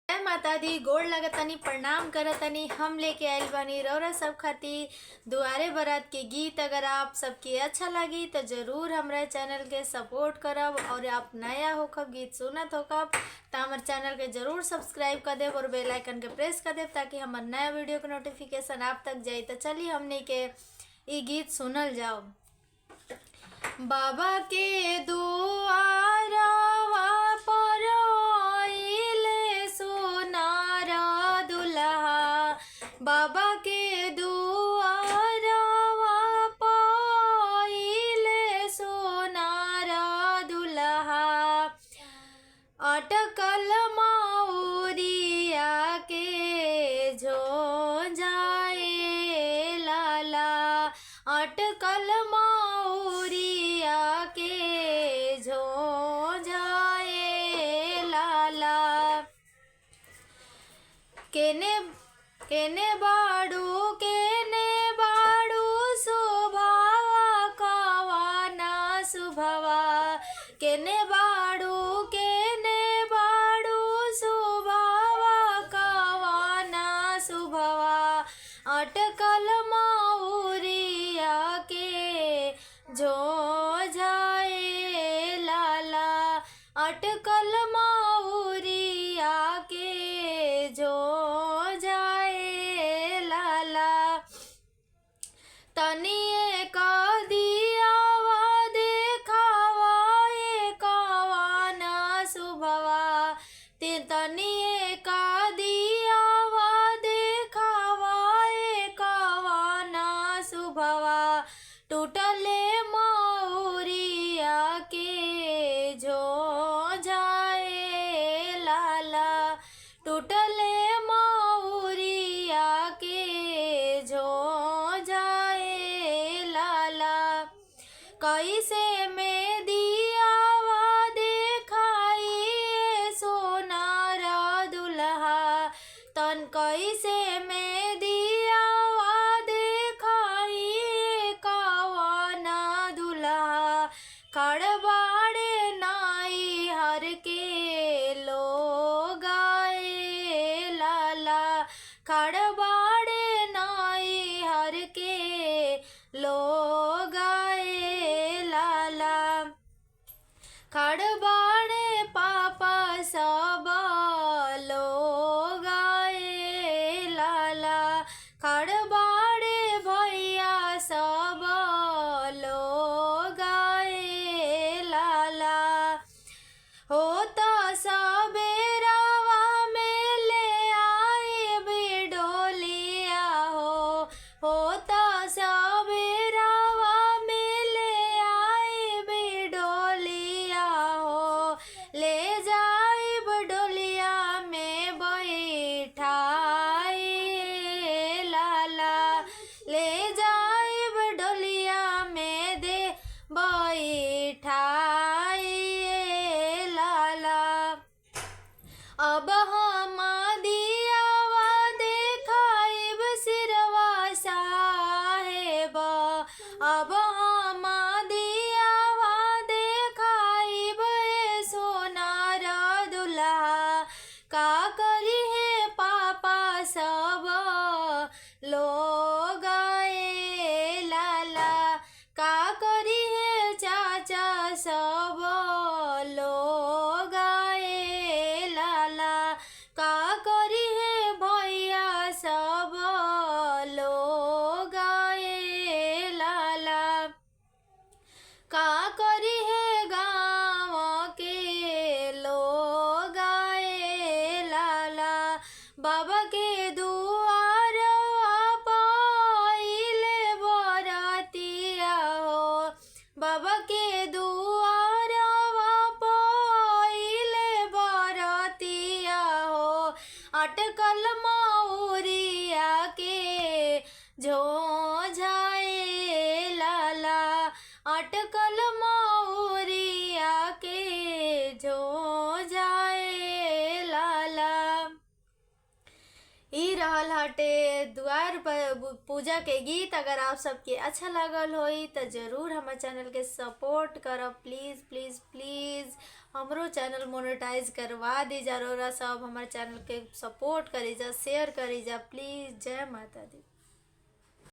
जय माता दी। गोड़ लगतनी, प्रणाम करतनी। हम लेके आइल बानी रौरा सब खातिर दुआरे बारात के गीत। अगर आप सबके अच्छा लगी तो जरूर हमारे चैनल के सपोर्ट करब, और आप नया होकब, गीत सुनत होकब तो हमारे चैनल के जरूर सब्सक्राइब कर देव और बेल आइकन के प्रेस कर देव, ताकि हमारे नया वीडियो के नोटिफिकेशन आप तक जाए। तो चलिए हमने के ये गीत सुनल जाओ। बाबा के दुआरवा पर आइले सोनार दुल्हा, बाबा के दुआरवा पर आइले सोनार दुल्हा। अटकल मौरिया के झो जाए लाला, अटकल मौरिया के झो जाए लाला। केने केने बाड़ू शोभावा कवाना शुभवा, केने बाड़ू शोभावा कवाना शुभवा। अटकल मौरिया के झो जाए लाला, अटकल मौरिया के झो जाए लाला। तनिए का दियावा देखावा कवाना शुभवा, तनिए का दियावा देखावा कवाना शुभवा। टूटले मौरिया के झो जाए लाला, टूटले मौरिया के झो जाए लाला। कैसे में दियावा देखाई सोनार दुल्हा, तन कैसे में दियावा देखाई कवाना दुल्हा। खड़बाड़े नाई हर के लोग आए लाला, खड़बाड़े नाई हर के लोग आए लाला। खड़बाड़े पापा सब लोग आए लाला, खड़बाड़े भैया सब लोग आए लाला। होता सबेरावा में ले आए बिडोलिया हो, होता सबेरावा में ले आए बिडोलिया हो। ले जाए बिडोलिया में बैठाए लाला, ले जाए बिडोलिया में दे बैठाए लाला। अब हम दियावा देखाइब सिरवा साहेब, अब हम दियावा देखाइब सोनार दुल्हा। का करी है पापा सब लोग आए लाला, का करी है चाचा सब लोग आए लाला, का करी है भैया सब लोग आए लाला। का करी है गाँव के लोग आए लाला। बाबा के दुआर पाइले बरातिया हो, बाबा के दुआर पाइले बरातिया हो। अटकल मौरिया के झो जाए लाला, अटकल मौरिया के झो जाए लाला। ई रहल हटे द्वार पर पूजा के गीत। अगर आप सबके अच्छा लागल होई तो जरूर हमारे चैनल के सपोर्ट करब। प्लीज़ प्लीज़ प्लीज़ हमरो चैनल मोनेटाइज करवा दीजा। रउरा सब हमारे चैनल के सपोर्ट करी जा, शेयर करी जा प्लीज़। जय माता दी।